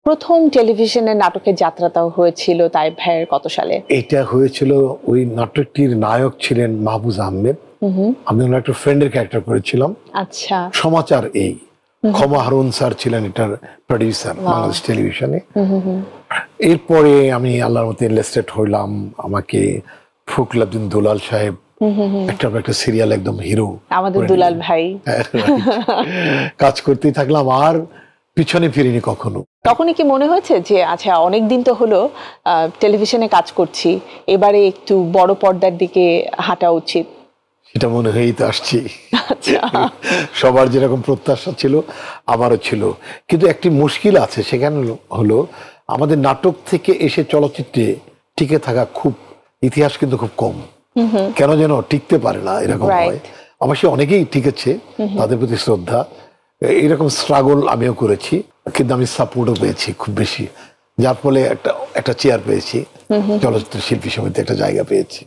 প্রথম টেলিভিশনে নাটকের যাত্রাটাও হয়েছিল তাইব ভাইয়ের কত সালে? এটা হয়েছিল, ওই নাটকটির নায়ক ছিলেন মাহফুজ আহমেদ। আমি ওনার একটা ফ্রেন্ডের ক্যারেক্টার করেছিলাম। আচ্ছা। সমাচার এই ক্ষমা হারুন স্যার ছিলেন এটার প্রডিউসার বাংলাদেশ টেলিভিশনে। এরপরে আমি আল্লাহর মতে এনলিস্টেড হইলাম। আমাকে ফখরুদ্দিন দুলাল সাহেব একটা সিরিয়াল একদম হিরো, আমাদের দুলাল ভাই, কাজ করতেই থাকলাম আর পিছনে ফিরিনি কখনো। তখনই কি মনে হয়েছে যে আচ্ছা অনেকদিন তো হলো টেলিভিশনে কাজ করছি, এবারে একটু বড় পর্দার দিকে হাঁটা উচিত? সেটা মনে হয়েই তো আসছি। সবার যেরকম প্রত্যাশা ছিল আমারও ছিল, কিন্তু একটি মুশকিল আছে, সেখানে হলো আমাদের নাটক থেকে এসে চলচ্চিত্রে টিকে থাকা খুব ইতিহাস কিন্তু খুব কম। কেন যেন টিকতে পারে না, এরকম হয়। অবশ্যই অনেকেই টিকেছে, তাদের প্রতি শ্রদ্ধা। এরকম স্ট্রাগল আমিও করেছি, কিন্তু আমি সাপোর্টও পেয়েছি খুব বেশি, যার ফলে একটা চেয়ার পেয়েছি, চলচ্চিত্র শিল্পী সমিতি একটা জায়গা পেয়েছি।